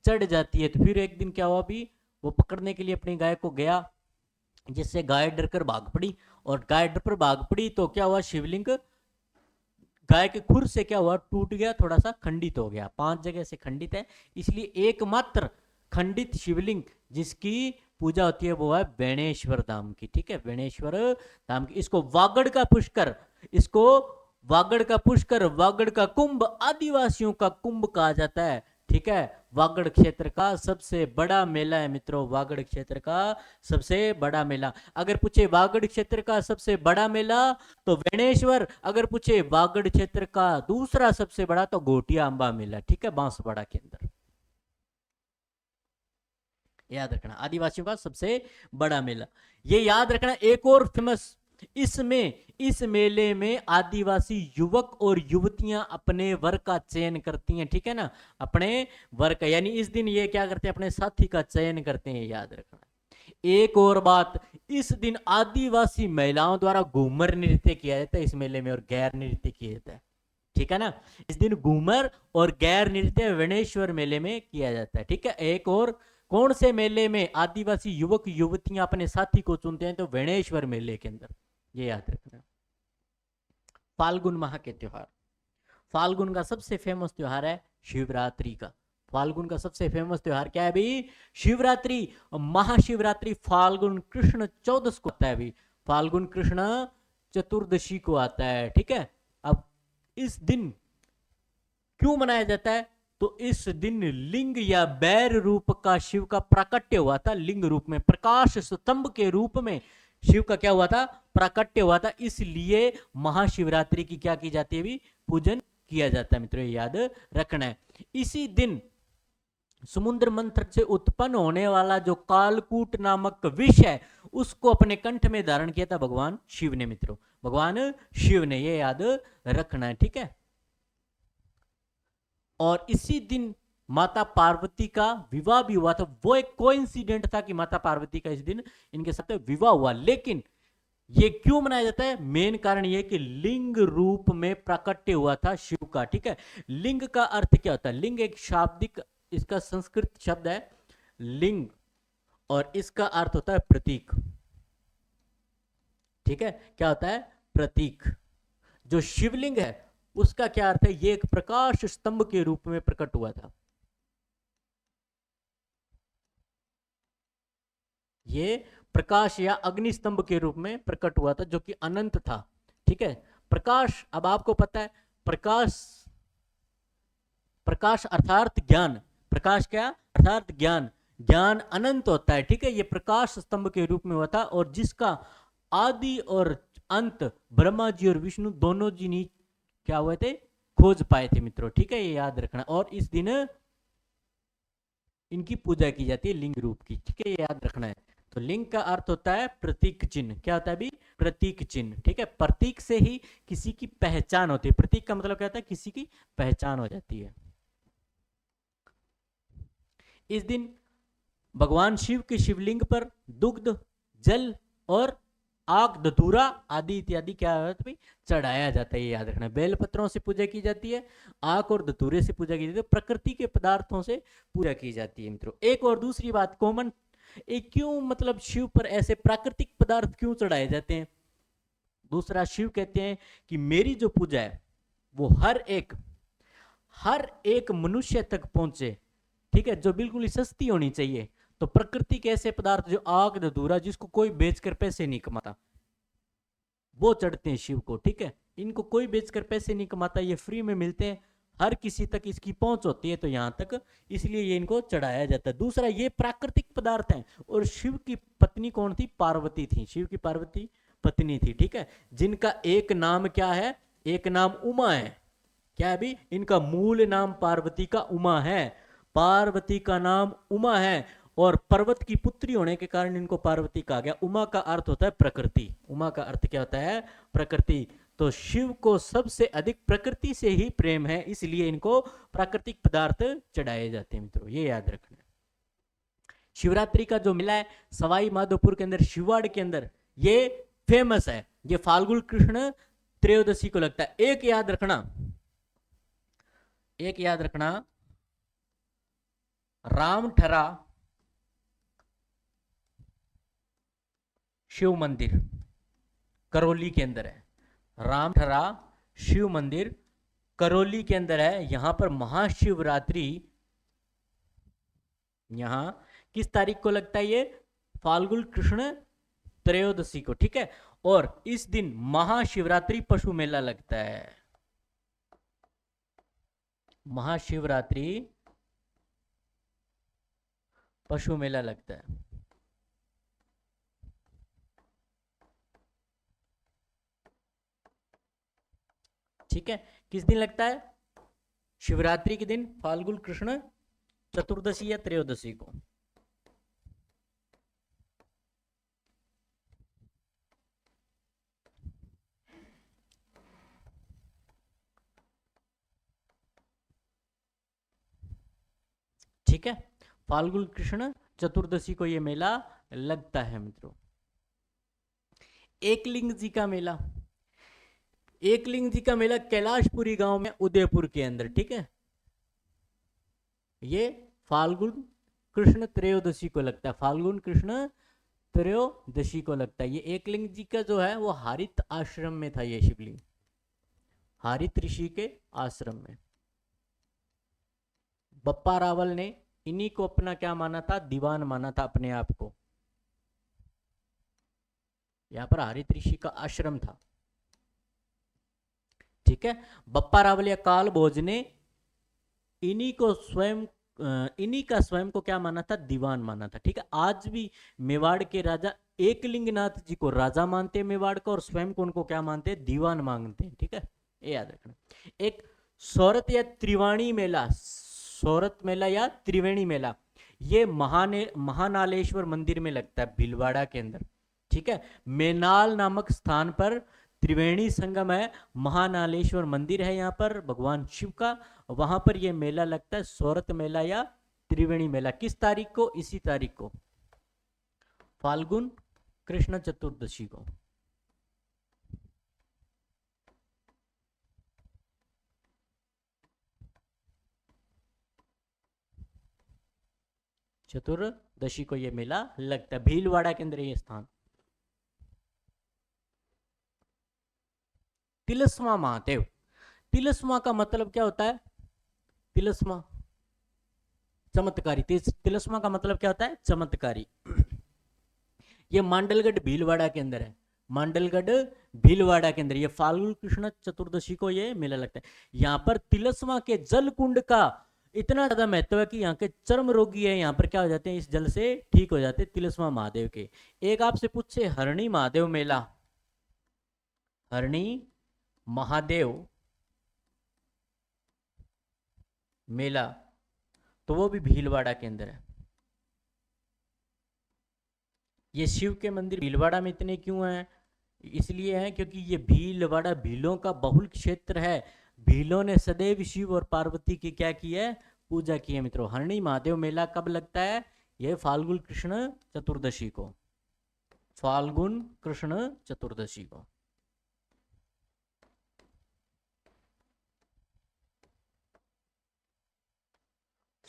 चढ़ जाती है। तो फिर एक दिन क्या हुआ भी, वो पकड़ने के लिए अपनी गाय को गया, जिससे गाय डरकर भाग पड़ी। और गाय डर पर भाग पड़ी तो क्या हुआ, शिवलिंग गाय के खुर से क्या हुआ, टूट गया, थोड़ा सा खंडित हो गया। 5 जगह से खंडित है, इसलिए एकमात्र खंडित शिवलिंग जिसकी पूजा होती है वो है बेणेश्वर धाम की, ठीक है, बेणेश्वर धाम की। इसको वागड़ का पुष्कर, इसको वागड़ का पुष्कर, वागड़ का कुंभ, आदिवासियों का कुंभ कहा जाता है, ठीक है। वागड़ क्षेत्र का सबसे बड़ा मेला है मित्रों, वागड़ क्षेत्र का सबसे बड़ा मेला। अगर पूछे वागड़ क्षेत्र का सबसे बड़ा मेला तो वेणेश्वर, अगर पूछे वागड़ क्षेत्र का दूसरा सबसे बड़ा तो घोटिया अंबा मेला, ठीक है, बांसवाड़ा के अंदर। याद रखना, आदिवासियों का सबसे बड़ा मेला, ये याद रखना। एक और फेमस, इसमें इस मेले में आदिवासी युवक और युवतियां अपने वर का चयन करती हैं, ठीक है ना, अपने वर का, यानी इस दिन ये क्या करते हैं, अपने साथी का चयन करते हैं, याद रखना। एक और बात, इस दिन आदिवासी महिलाओं द्वारा घूमर नृत्य किया जाता है इस मेले में, और गैर नृत्य किया जाता है, ठीक है ना। इस दिन घूमर और गैर नृत्य वेणेश्वर मेले में किया जाता है, ठीक है। एक और, कौन से मेले में आदिवासी युवक युवतियां अपने साथी को चुनते हैं? तो वेणेश्वर मेले के अंदर, ये याद रखना। फाल्गुन माह के त्योहार, फाल्गुन का सबसे फेमस त्योहार है शिवरात्रि का। फाल्गुन का सबसे फेमस त्योहार क्या है भाई? शिवरात्रि। महाशिवरात्रि फाल्गुन कृष्ण चौदस को आता है भाई, फाल्गुन कृष्ण चतुर्दशी को आता है, ठीक है। अब इस दिन क्यों मनाया जाता है? तो इस दिन लिंग या बैर रूप का शिव का प्राकट्य हुआ था, लिंग रूप में, प्रकाश स्तंभ के रूप में शिव का क्या हुआ था? प्राकट्य हुआ था। इसलिए महाशिवरात्रि की क्या की जाती है भी? पूजन किया जाता है मित्रों, याद रखना है। इसी दिन समुद्र मंथन से उत्पन्न होने वाला जो कालकूट नामक विष है उसको अपने कंठ में धारण किया था भगवान शिव ने मित्रों, भगवान शिव ने, ये याद रखना है, ठीक है। और इसी दिन माता पार्वती का विवाह भी हुआ था। वो एक कोइंसिडेंट था कि माता पार्वती का इस दिन इनके साथ विवाह हुआ। लेकिन ये क्यों मनाया जाता है? मेन कारण ये कि लिंग रूप में प्राकट्य हुआ था शिव का, ठीक है। लिंग का अर्थ क्या होता है? लिंग एक शाब्दिक, इसका संस्कृत शब्द है लिंग, और इसका अर्थ होता है प्रतीक, ठीक है। क्या होता है? प्रतीक। जो शिवलिंग है उसका क्या अर्थ है? ये एक प्रकाश स्तंभ के रूप में प्रकट हुआ था, ये प्रकाश या अग्नि स्तंभ के रूप में प्रकट हुआ था, जो कि अनंत था, ठीक है। प्रकाश, अब आपको पता है प्रकाश, प्रकाश अर्थात ज्ञान, प्रकाश क्या? अर्थात ज्ञान, ज्ञान अनंत होता है, ठीक है। ये प्रकाश स्तंभ के रूप में हुआ था, और जिसका आदि और अंत ब्रह्मा जी और विष्णु दोनों जी ने क्या हुए थे? खोज पाए थे मित्रों, ठीक है, ये याद रखना। और इस दिन इनकी पूजा की जाती है लिंग रूप की, ठीक है, ये याद रखना है। तो लिंग का अर्थ होता है प्रतीक चिन्ह। क्या होता है भी? प्रतीक चिन्ह, ठीक है। प्रतीक से ही किसी की पहचान होती है, प्रतीक का मतलब क्या होता है? किसी की पहचान हो जाती है। इस दिन भगवान शिव के शिवलिंग पर दुग्ध, जल और आग, धतूरा आदि इत्यादि क्या है चढ़ाया जाता है, ये याद रखना। बेलपत्रों से पूजा की जाती है, आग और धतूरे से पूजा की जाती है, प्रकृति के पदार्थों से पूजा की जाती है मित्रों। एक और दूसरी बात कॉमन, क्यों मतलब शिव पर ऐसे प्राकृतिक पदार्थ क्यों चढ़ाए जाते हैं? दूसरा, शिव कहते हैं कि मेरी जो पूजा है वो हर एक मनुष्य तक पहुंचे, ठीक है, जो बिल्कुल ही सस्ती होनी चाहिए। तो प्रकृति के ऐसे पदार्थ जो आग धतूरा जिसको कोई बेचकर पैसे नहीं कमाता, वो चढ़ते हैं शिव को, ठीक है। इनको कोई बेचकर पैसे नहीं कमाता, ये फ्री में मिलते हैं, हर किसी तक इसकी पहुंच होती है, तो यहां तक इसलिए ये इनको चढ़ाया जाता है। दूसरा, ये प्राकृतिक पदार्थ हैं। और शिव की पत्नी कौन थी? पार्वती थी, शिव की पार्वती पत्नी थी, ठीक है। जिनका एक नाम क्या है? एक नाम उमा है। क्या है अभी? इनका मूल नाम पार्वती का उमा है, पार्वती का नाम उमा है। और पर्वत की पुत्री होने के कारण इनको पार्वती कहा गया। उमा का अर्थ होता है प्रकृति, उमा का अर्थ क्या होता है? प्रकृति। तो शिव को सबसे अधिक प्रकृति से ही प्रेम है, इसलिए इनको प्राकृतिक पदार्थ चढ़ाए जाते हैं मित्रों, ये याद रखना। शिवरात्रि का जो मेला है सवाई माधोपुर के अंदर, शिववाड़ के अंदर, ये फेमस है। ये फाल्गुन कृष्ण त्रयोदशी को लगता है। एक याद रखना, रामठरा शिव मंदिर करौली के अंदर है। रामठरा शिव मंदिर करौली के अंदर है। यहां पर महाशिवरात्रि यहां किस तारीख को लगता है? ये फाल्गुन कृष्ण त्रयोदशी को, ठीक है। और इस दिन महाशिवरात्रि पशु मेला लगता है। महाशिवरात्रि पशु मेला लगता है, ठीक है। किस दिन लगता है? शिवरात्रि के दिन, फाल्गुन कृष्ण चतुर्दशी या त्रयोदशी को। ठीक है, फाल्गुन कृष्ण चतुर्दशी को ये मेला लगता है मित्रों। एकलिंग जी का मेला, एकलिंग जी का मेला कैलाशपुरी गांव में उदयपुर के अंदर, ठीक है। ये फाल्गुन कृष्ण त्रयोदशी को लगता है, फाल्गुन कृष्ण त्रयोदशी को लगता है। ये एकलिंग जी का जो है वो हारित आश्रम में था, ये शिवलिंग हारित ऋषि के आश्रम में। बप्पा रावल ने इन्हीं को अपना क्या माना था? दीवान माना था अपने आप को। यहां पर हारित ऋषि का आश्रम था, ठीक है। बप्पा रावल या काल भोज ने इन्हीं का स्वयं को क्या माना था? दीवान माना था, ठीक है। आज भी मेवाड़ के राजा एकलिंगनाथ जी को राजा मानते हैं मेवाड़ का, और स्वयं को उनको क्या मानते हैं? दीवान मानते हैं, ठीक है। ये याद रखना। एक सौरत या त्रिवाणी मेला, सौरत मेला या त्रिवेणी मेला, ये महानालेश्वर मंदिर में लगता है, भीलवाड़ा के अंदर, ठीक है। मेनाल नामक स्थान पर त्रिवेणी संगम है, महानालेश्वर मंदिर है यहाँ पर भगवान शिव का, वहां पर यह मेला लगता है, सौरत मेला या त्रिवेणी मेला। किस तारीख को? इसी तारीख को, फाल्गुन कृष्ण चतुर्दशी को। चतुर्दशी को यह मेला लगता है, भीलवाड़ा के अंदर ये स्थान। तिलस्मा महादेव, तिलस्मा का मतलब क्या होता है? तिलस्मा चमत्कारी, तिलस्मा का मतलब क्या होता है? चमत्कारी। ये मांडलगढ़ भीलवाड़ा के अंदर है, मांडलगढ़ भीलवाड़ा के अंदर ये फाल्गुन कृष्ण चतुर्दशी को ये मेला लगता है। यहाँ पर तिलस्मा के जल कुंड का इतना ज्यादा महत्व है कि यहाँ के चर्म रोगी है, यहाँ पर क्या हो जाते हैं? इस जल से ठीक हो जाते हैं, तिलस्मा महादेव के। एक आपसे पूछे हरणी महादेव मेला, हरणी महादेव मेला, तो वो भी भीलवाड़ा के अंदर है। ये शिव के मंदिर भीलवाड़ा में इतने क्यों हैं? इसलिए है क्योंकि ये भीलवाड़ा भीलों का बहुल क्षेत्र है। भीलों ने सदैव शिव और पार्वती की क्या की है? पूजा की है मित्रों। हरणी महादेव मेला कब लगता है? ये फाल्गुन कृष्ण चतुर्दशी को, फाल्गुन कृष्ण चतुर्दशी को।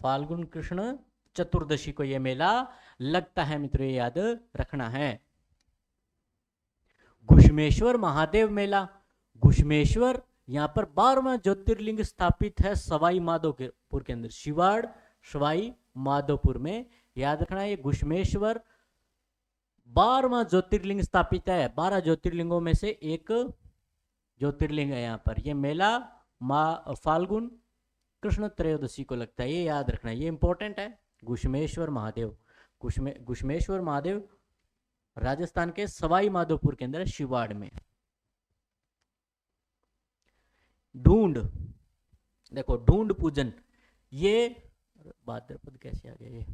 फाल्गुन कृष्ण चतुर्दशी को यह मेला लगता है मित्रों, ये याद रखना है। घुश्मेश्वर महादेव मेला, घुश्मेश्वर यहाँ पर 12वां ज्योतिर्लिंग स्थापित है सवाई माधोपुर के अंदर, शिवाड़ सवाई माधोपुर में याद रखना ये घुश्मेश्वर 12वां ज्योतिर्लिंग स्थापित है, 12 ज्योतिर्लिंगों में से एक ज्योतिर्लिंग है यहाँ पर। ये मेला फाल्गुन कृष्ण त्रयोदशी को लगता है, ये याद रखना, ये इंपॉर्टेंट है। घुश्मेश्वर महादेव, घुश्मेश्वर महादेव राजस्थान के सवाई माधोपुर के अंदर शिवाड़ में। ढूंढ, देखो ढूंढ पूजन, ये भाद्रपद कैसे आ गया, ये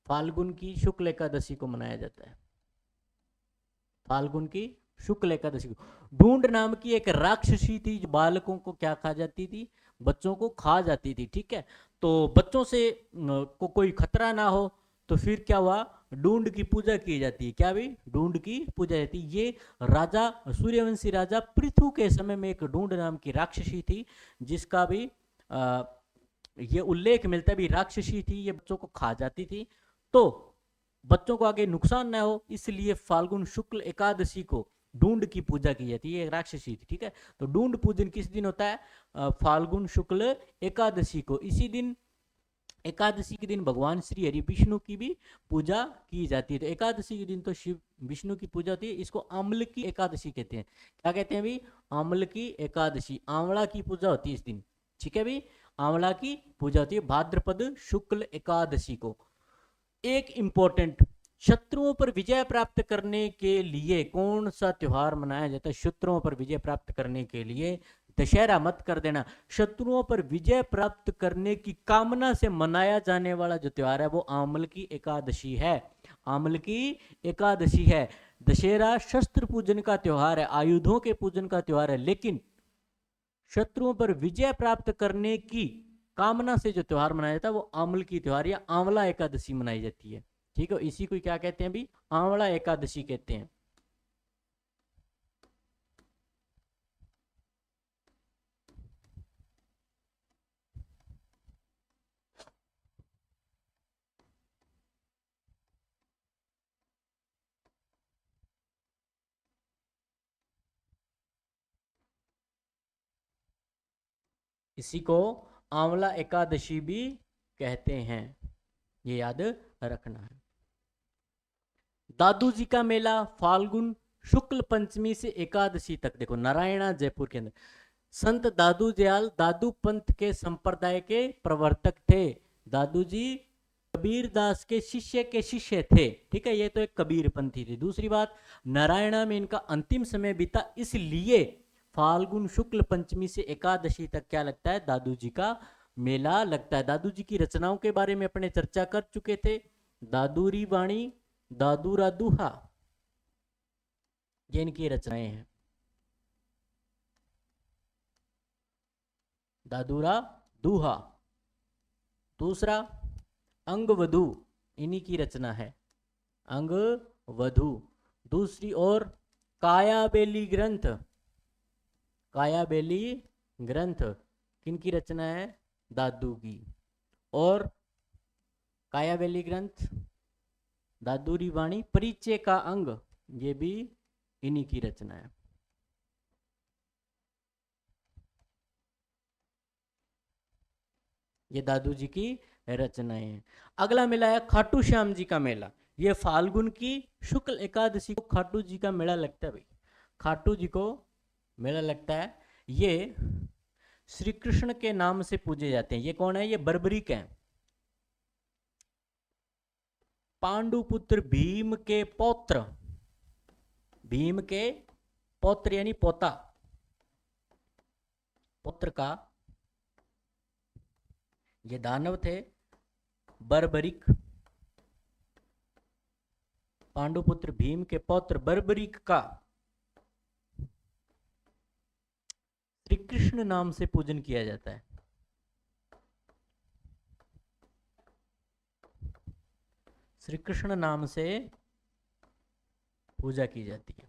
फाल्गुन की शुक्ल एकादशी को मनाया जाता है, फाल्गुन की शुक्ल एकादशी को। ढूंढ नाम की एक राक्षसी थी जो बालकों को क्या खा जाती थी, बच्चों को खा जाती थी, ठीक है। तो बच्चों से को कोई खतरा ना हो तो फिर क्या हुआ, ढूंढ की पूजा की जाती है। क्या भी, ढूंढ की पूजा जाती है। ये राजा, सूर्यवंशी राजा पृथु के समय में एक ढूंढ नाम की राक्षसी थी, जिसका भी ये उल्लेख मिलता है भी, राक्षसी थी, ये बच्चों को खा जाती थी। तो बच्चों को आगे नुकसान ना हो इसलिए फाल्गुन शुक्ल एकादशी को ढूंढ की पूजा की जाती है, राक्षसी थी, ठीक है। तो ढूंढ पूजन किस दिन होता है, फाल्गुन शुक्ल एकादशी को। इसी दिन, एकादशी के दिन भगवान श्री हरि विष्णु की भी पूजा की जाती है। तो एकादशी के दिन तो शिव विष्णु की पूजा होती है, इसको आम्ल की एकादशी कहते हैं। क्या कहते हैं भी, आम्ल की एकादशी, आंवला की पूजा होती है इस दिन, ठीक है भी, आंवला की पूजा होती है भाद्रपद शुक्ल एकादशी को। एक इंपॉर्टेंट, शत्रुओं पर विजय प्राप्त करने के लिए कौन सा त्योहार मनाया जाता है, शत्रुओं पर विजय प्राप्त करने के लिए, दशहरा मत कर देना, शत्रुओं पर विजय प्राप्त करने की कामना से मनाया जाने वाला जो त्योहार है वो आम्ल की एकादशी है, आम्ल की एकादशी है। दशहरा शस्त्र पूजन का त्योहार है, आयुधों के पूजन का त्योहार है, लेकिन शत्रुओं पर विजय प्राप्त करने की कामना से जो त्योहार मनाया जाता है वो आम्ल की त्योहार या आंवला एकादशी मनाई जाती है, ठीक है। इसी को क्या कहते हैं भी, आंवला एकादशी कहते हैं। इसी को आंवला एकादशी भी कहते हैं, ये याद रखना है। दादू जी का मेला फाल्गुन शुक्ल पंचमी से एकादशी तक। देखो नारायणा जयपुर के अंदर संत दादू दयाल दादू पंथ के संप्रदाय के प्रवर्तक थे। दादू जी कबीर दास के शिष्य थे, ठीक है। ये तो एक कबीर पंथी थे। दूसरी बात, नारायणा में इनका अंतिम समय बीता, इसलिए फाल्गुन शुक्ल पंचमी से एकादशी तक क्या लगता है, दादू जी का मेला लगता है। दादू जी की रचनाओं के बारे में अपने चर्चा कर चुके थे। दादूरी वाणी, दादूरा दूहा, ये इनकी रचनाएं हैं। दादूरा दूहा। दूसरा अंगवधु, इन्हीं की रचना है, अंगवधु। दूसरी ओर कायाबेली ग्रंथ, कायाबेली ग्रंथ किनकी रचना है, दादू की। और कायाबेली ग्रंथ, दादूरी वाणी, परिचय का अंग, ये भी इन्हीं की रचना है। ये दादू जी की रचनाएं हैं। अगला मेला है खाटू श्याम जी का मेला। ये फाल्गुन की शुक्ल एकादशी को खाटू जी का मेला लगता है भाई, खाटू जी को मेला लगता है। ये श्री कृष्ण के नाम से पूजे जाते हैं। ये कौन है, ये बर्बरीक हैं, पांडुपुत्र भीम के पौत्र, भीम के पौत्र यानी पोता, पुत्र का ये दानव थे बर्बरीक, पांडुपुत्र भीम के पौत्र बर्बरीक का श्री कृष्ण नाम से पूजन किया जाता है। श्री कृष्ण नाम से पूजा की जाती है।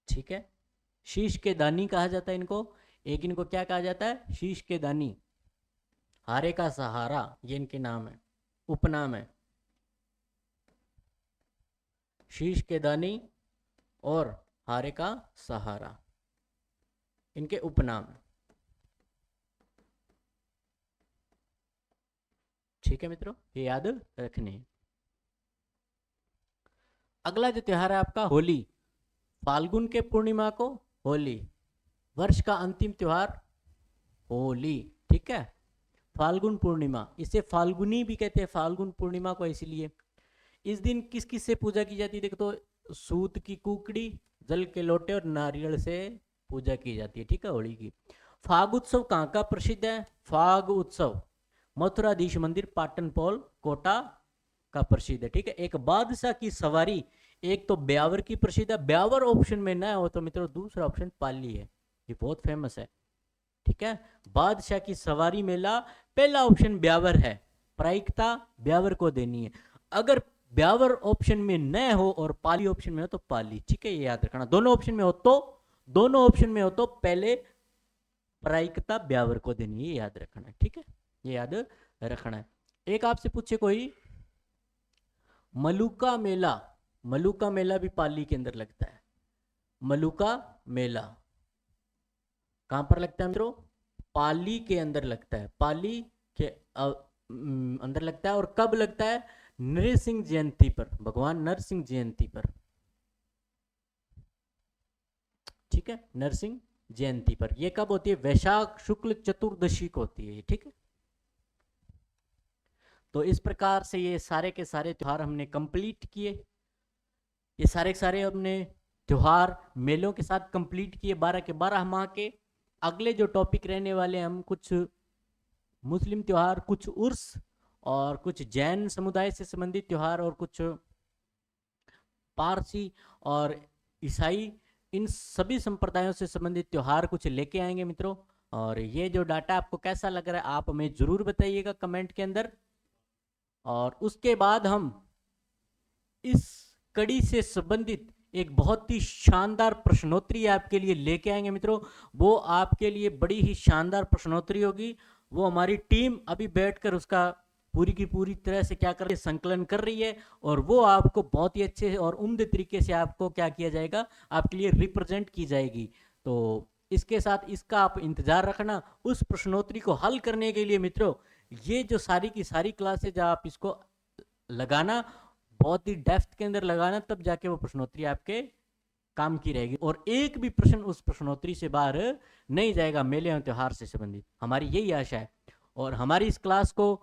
ठीक है। शीश के दानी कहा जाता है इनको। एक इनको क्या कहा जाता है, शीश के दानी, हारे का सहारा, ये इनके नाम है, उपनाम है। शीश के दानी और हारे का सहारा, इनके उपनाम। ठीक है मित्रों, ये याद रखने हैं। अगला जो त्योहार है आपका होली, फाल्गुन के पूर्णिमा को होली, वर्ष का अंतिम त्योहार होली। ठीक है, फाल्गुन पूर्णिमा, इसे फाल्गुनी भी कहते हैं, फाल्गुन पूर्णिमा को इसलिए। इस दिन किस किस से पूजा की जाती है, देखो तो सूत की कुकड़ी, जल के लोटे और नारियल से पूजा की जाती है। ठीक है, होली की। फाग उत्सव कहाँ का प्रसिद्ध है, फाग उत्सव मथुराधीश मंदिर पाटन पोल कोटा का प्रसिद्ध है। ठीक है, एक बादशाह की सवारी, एक तो ब्यावर की प्रसिद्ध है, ब्यावर ऑप्शन में ना हो तो मित्रों दूसरा ऑप्शन पाली है, ये बहुत फेमस है। ठीक है, बादशाह की सवारी मेला, पहला ऑप्शन ब्यावर है, प्रायिकता ब्यावर को देनी है। अगर ब्यावर ऑप्शन में न हो और पाली ऑप्शन में हो तो पाली। ठीक है, ये याद रखना, दोनों ऑप्शन में हो तो पहले प्रायिकता ब्यावर को देनी है, ये याद रखना है। ठीक है, ये याद रखना है। एक आपसे पूछे कोई, मलुका मेला, मलुका मेला भी पाली के अंदर लगता है। मलुका मेला कहां पर लगता है मित्रों, पाली के अंदर लगता है, पाली के अंदर लगता है। और कब लगता है, नरसिंह जयंती पर, भगवान नरसिंह जयंती पर। ठीक है, नरसिंह जयंती पर। ये कब होती है, वैशाख शुक्ल चतुर्दशी को होती है। ठीक है, तो इस प्रकार से ये सारे के सारे त्योहार हमने कंप्लीट किए, ये सारे के सारे हमने त्योहार मेलों के साथ कंप्लीट किए 12 के 12 माह के। अगले जो टॉपिक रहने वाले, हम कुछ मुस्लिम त्योहार, कुछ उर्स और कुछ जैन समुदाय से संबंधित त्योहार और कुछ पारसी और ईसाई, इन सभी संप्रदायों से संबंधित त्योहार कुछ लेके आएंगे मित्रों। और ये जो डाटा आपको कैसा लग रहा है आप हमें जरूर बताइएगा कमेंट के अंदर। और उसके बाद हम इस कड़ी से संबंधित एक बहुत ही शानदार प्रश्नोत्तरी आपके लिए लेके आएंगे मित्रों। वो आपके लिए बड़ी ही शानदार प्रश्नोत्तरी होगी, वो हमारी टीम अभी बैठकर उसका पूरी की पूरी तरह से क्या कर रही है, संकलन कर रही है। और वो आपको बहुत ही अच्छे और उम्दे तरीके से आपको क्या किया जाएगा, आपके लिए रिप्रेजेंट की जाएगी। तो इसके साथ इसका आप इंतजार रखना। उस प्रश्नोत्तरी को हल करने के लिए मित्रों, ये जो सारी की सारी क्लासेज आप इसको लगाना, बहुत ही डेप्थ के अंदर लगाना, तब जाके वो प्रश्नोत्तरी आपके काम की रहेगी। और एक भी प्रश्न उस प्रश्नोत्तरी से बाहर नहीं जाएगा मेले और त्योहार से संबंधित, हमारी यही आशा है। और हमारी इस क्लास को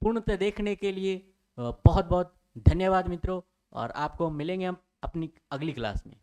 पूर्णतः देखने के लिए बहुत बहुत धन्यवाद मित्रों। और आपको मिलेंगे हम अपनी अगली क्लास में।